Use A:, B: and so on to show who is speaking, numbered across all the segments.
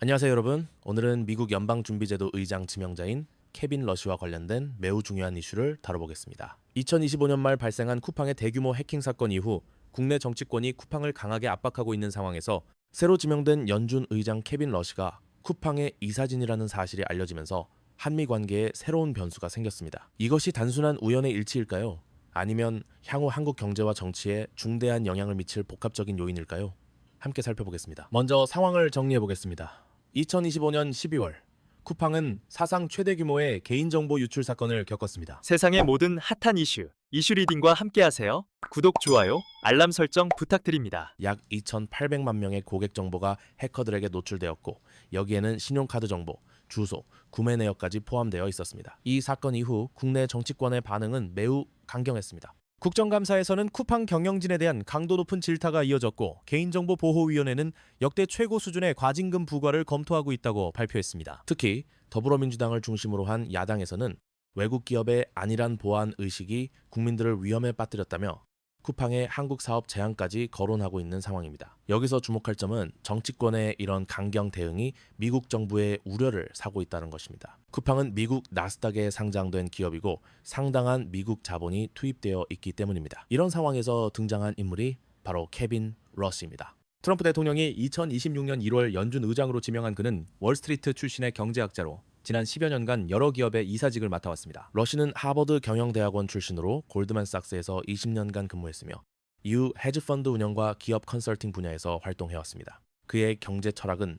A: 안녕하세요, 여러분. 오늘은 미국 연방준비제도 의장 지명자인 케빈 러시와 관련된 매우 중요한 이슈를 다뤄보겠습니다. 2025년 말 발생한 쿠팡의 대규모 해킹 사건 이후 국내 정치권이 쿠팡을 강하게 압박하고 있는 상황에서 새로 지명된 연준 의장 케빈 러시가 쿠팡의 이사진이라는 사실이 알려지면서 한미 관계에 새로운 변수가 생겼습니다. 이것이 단순한 우연의 일치일까요? 아니면 향후 한국 경제와 정치에 중대한 영향을 미칠 복합적인 요인일까요? 함께 살펴보겠습니다. 먼저 상황을 정리해 보겠습니다. 2025년 12월 쿠팡은 사상 최대 규모의 개인정보 유출 사건을 겪었습니다.
B: 세상의 모든 핫한 이슈 리딩과 함께하세요. 구독, 좋아요, 알람 설정 부탁드립니다.
A: 약 2,800만 명의 고객 정보가 해커들에게 노출되었고 여기에는 신용카드 정보, 주소, 구매 내역까지 포함되어 있었습니다. 이 사건 이후 국내 정치권의 반응은 매우 강경했습니다. 국정감사에서는 쿠팡 경영진에 대한 강도 높은 질타가 이어졌고 개인정보보호위원회는 역대 최고 수준의 과징금 부과를 검토하고 있다고 발표했습니다. 특히 더불어민주당을 중심으로 한 야당에서는 외국 기업의 안일한 보안 의식이 국민들을 위험에 빠뜨렸다며 쿠팡의 한국 사업 제한까지 거론하고 있는 상황입니다. 여기서 주목할 점은 정치권의 이런 강경 대응이 미국 정부의 우려를 사고 있다는 것입니다. 쿠팡은 미국 나스닥에 상장된 기업이고 상당한 미국 자본이 투입되어 있기 때문입니다. 이런 상황에서 등장한 인물이 바로 케빈 러시입니다. 트럼프 대통령이 2026년 1월 연준 의장으로 지명한 그는 월스트리트 출신의 경제학자로 지난 10여 년간 여러 기업의 이사직을 맡아왔습니다. 러시는 하버드 경영대학원 출신으로 골드만삭스에서 20년간 근무했으며 이후 헤지펀드 운영과 기업 컨설팅 분야에서 활동해왔습니다. 그의 경제 철학은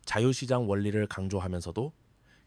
A: 자유시장 원리를 강조하면서도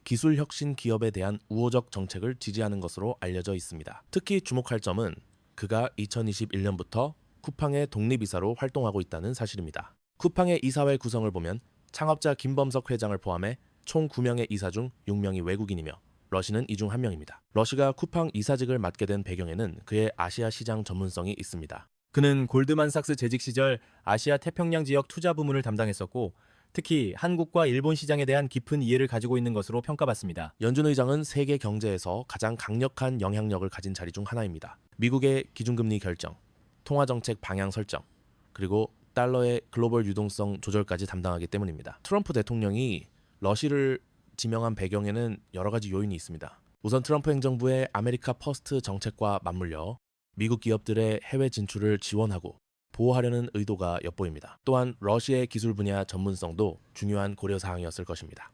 A: 기술혁신 기업에 대한 우호적 정책을 지지하는 것으로 알려져 있습니다. 특히 주목할 점은 그가 2021년부터 쿠팡의 독립이사로 활동하고 있다는 사실입니다. 쿠팡의 이사회 구성을 보면 창업자 김범석 회장을 포함해 총 9명의 이사 중 6명이 외국인이며 러시는 이 중 한 명입니다. 러시가 쿠팡 이사직을 맡게 된 배경에는 그의 아시아 시장 전문성이 있습니다.
C: 그는 골드만삭스 재직 시절 아시아 태평양 지역 투자 부문을 담당했었고 특히 한국과 일본 시장에 대한 깊은 이해를 가지고 있는 것으로 평가받습니다.
A: 연준 의장은 세계 경제에서 가장 강력한 영향력을 가진 자리 중 하나입니다. 미국의 기준금리 결정, 통화정책 방향 설정, 그리고 달러의 글로벌 유동성 조절까지 담당하기 때문입니다. 트럼프 대통령이 러시를 지명한 배경에는 여러 가지 요인이 있습니다. 우선 트럼프 행정부의 아메리카 퍼스트 정책과 맞물려 미국 기업들의 해외 진출을 지원하고 보호하려는 의도가 엿보입니다. 또한 러시의 기술 분야 전문성도 중요한 고려 사항이었을 것입니다.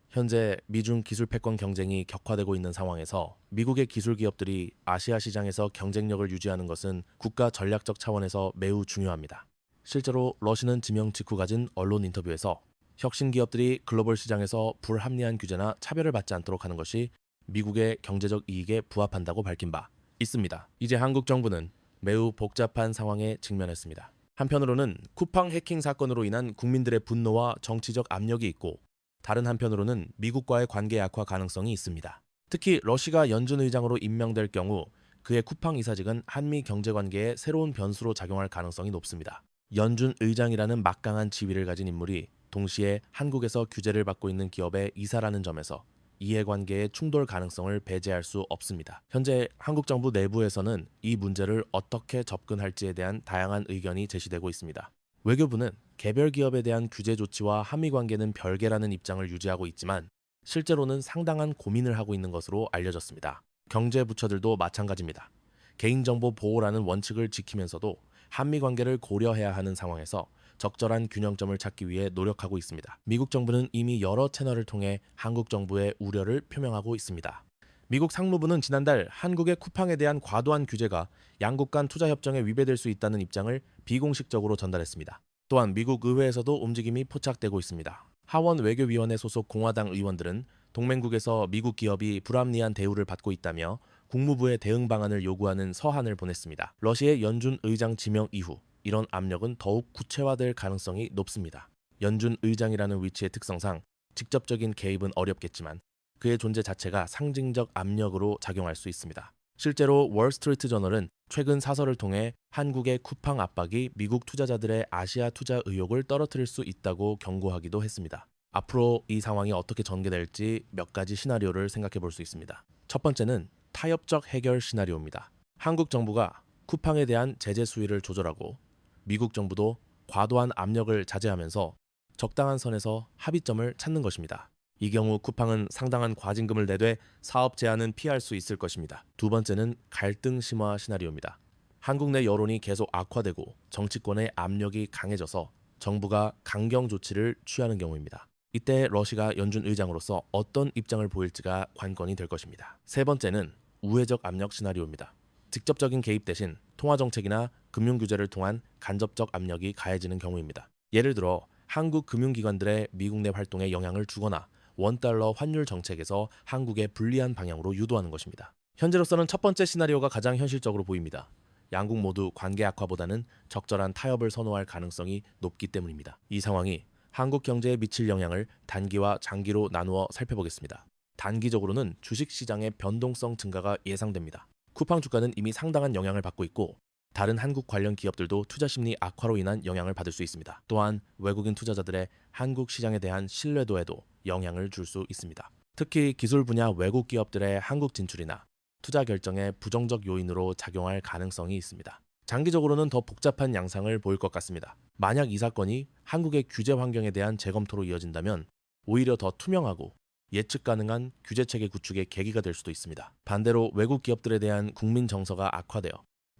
A: 현재 미중 기술 패권 경쟁이 격화되고 있는 상황에서 미국의 기술 기업들이 아시아 시장에서 경쟁력을 유지하는 것은 국가 전략적 차원에서 매우 중요합니다. 실제로 러시는 지명 직후 가진 언론 인터뷰에서 혁신 기업들이 글로벌 시장에서 불합리한 규제나 차별을 받지 않도록 하는 것이 미국의 경제적 이익에 부합한다고 밝힌 바 있습니다. 이제 한국 정부는 매우 복잡한 상황에 직면했습니다. 한편으로는 쿠팡 해킹 사건으로 인한 국민들의 분노와 정치적 압력이 있고 다른 한편으로는 미국과의 관계 약화 가능성이 있습니다. 특히 러시가 연준 의장으로 임명될 경우 그의 쿠팡 이사직은 한미 경제 관계에 새로운 변수로 작용할 가능성이 높습니다. 연준 의장이라는 막강한 지위를 가진 인물이 동시에 한국에서 규제를 받고 있는 기업의 이사라는 점에서 이해관계의 충돌 가능성을 배제할 수 없습니다. 현재 한국 정부 내부에서는 이 문제를 어떻게 접근할지에 대한 다양한 의견이 제시되고 있습니다. 외교부는 개별 기업에 대한 규제 조치와 한미 관계는 별개라는 입장을 유지하고 있지만 실제로는 상당한 고민을 하고 있는 것으로 알려졌습니다. 경제 부처들도 마찬가지입니다. 개인정보 보호라는 원칙을 지키면서도 한미 관계를 고려해야 하는 상황에서 적절한 균형점을 찾기 위해 노력하고 있습니다. 미국 정부는 이미 여러 채널을 통해 한국 정부의 우려를 표명하고 있습니다. 미국 상무부는 지난달 한국의 쿠팡에 대한 과도한 규제가 양국 간 투자 협정에 위배될 수 있다는 입장을 비공식적으로 전달했습니다. 또한 미국 의회에서도 움직임이 포착되고 있습니다. 하원 외교위원회 소속 공화당 의원들은 동맹국에서 미국 기업이 불합리한 대우를 받고 있다며 국무부의 대응 방안을 요구하는 서한을 보냈습니다. 러시아의 연준 의장 지명 이후 이런 압력은 더욱 구체화될 가능성이 높습니다. 연준 의장이라는 위치의 특성상 직접적인 개입은 어렵겠지만 그의 존재 자체가 상징적 압력으로 작용할 수 있습니다. 실제로 월스트리트 저널은 최근 사설을 통해 한국의 쿠팡 압박이 미국 투자자들의 아시아 투자 의욕을 떨어뜨릴 수 있다고 경고하기도 했습니다. 앞으로 이 상황이 어떻게 전개될지 몇 가지 시나리오를 생각해 볼 수 있습니다. 첫 번째는 타협적 해결 시나리오입니다. 한국 정부가 쿠팡에 대한 제재 수위를 조절하고 미국 정부도 과도한 압력을 자제하면서 적당한 선에서 합의점을 찾는 것입니다. 이 경우 쿠팡은 상당한 과징금을 내되 사업 제한은 피할 수 있을 것입니다. 두 번째는 갈등 심화 시나리오입니다. 한국 내 여론이 계속 악화되고 정치권의 압력이 강해져서 정부가 강경 조치를 취하는 경우입니다. 이때 러시가 연준 의장으로서 어떤 입장을 보일지가 관건이 될 것입니다. 세 번째는 우회적 압력 시나리오입니다. 직접적인 개입 대신 통화 정책이나 금융 규제를 통한 간접적 압력이 가해지는 경우입니다. 예를 들어 한국 금융기관들의 미국 내 활동에 영향을 주거나 원달러 환율 정책에서 한국에 불리한 방향으로 유도하는 것입니다. 현재로서는 첫 번째 시나리오가 가장 현실적으로 보입니다. 양국 모두 관계 악화보다는 적절한 타협을 선호할 가능성이 높기 때문입니다. 이 상황이 한국 경제에 미칠 영향을 단기와 장기로 나누어 살펴보겠습니다. 단기적으로는 주식시장의 변동성 증가가 예상됩니다. 쿠팡 주가는 이미 상당한 영향을 받고 있고 다른 한국 관련 기업들도 투자 심리 악화로 인한 영향을 받을 수 있습니다. 또한 외국인 투자자들의 한국 시장에 대한 신뢰도에도 영향을 줄 수 있습니다. 특히 기술 분야 외국 기업들의 한국 진출이나 투자 결정의 부정적 요인으로 작용할 가능성이 있습니다. 장기적으로는 더 복잡한 양상을 보일 것 같습니다. 만약 이 사건이 한국의 규제 환경에 대한 재검토로 이어진다면 오히려 더 투명하고 예측 가능한 규제 체계 구축의 계기가 될 수도 있습니다. 반대로 외국 기업들에 대한 국민 정서가 악화되어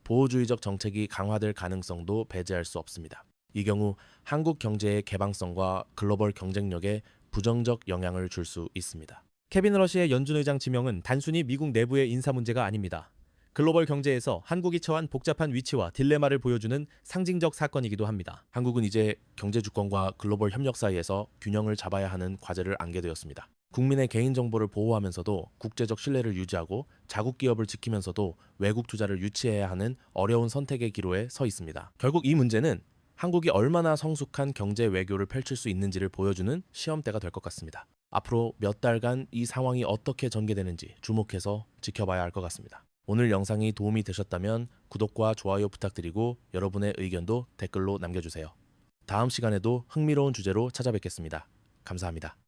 A: 보호주의적 정책이 강화될 가능성도 배제할 수 없습니다. 이 경우 한국 경제의 개방성과 글로벌 경쟁력에 부정적 영향을 줄 수 있습니다.
C: 케빈 러시의 연준 의장 지명은 단순히 미국 내부의 인사 문제가 아닙니다. 글로벌 경제에서 한국이 처한 복잡한 위치와 딜레마를 보여주는 상징적 사건이기도 합니다.
A: 한국은 이제 경제 주권과 글로벌 협력 사이에서 균형을 잡아야 하는 과제를 안게 되었습니다. 국민의 개인정보를 보호하면서도 국제적 신뢰를 유지하고 자국 기업을 지키면서도 외국 투자를 유치해야 하는 어려운 선택의 기로에 서 있습니다. 결국 이 문제는 한국이 얼마나 성숙한 경제 외교를 펼칠 수 있는지를 보여주는 시험대가 될 것 같습니다. 앞으로 몇 달간 이 상황이 어떻게 전개되는지 주목해서 지켜봐야 할 것 같습니다. 오늘 영상이 도움이 되셨다면 구독과 좋아요 부탁드리고 여러분의 의견도 댓글로 남겨주세요. 다음 시간에도 흥미로운 주제로 찾아뵙겠습니다. 감사합니다.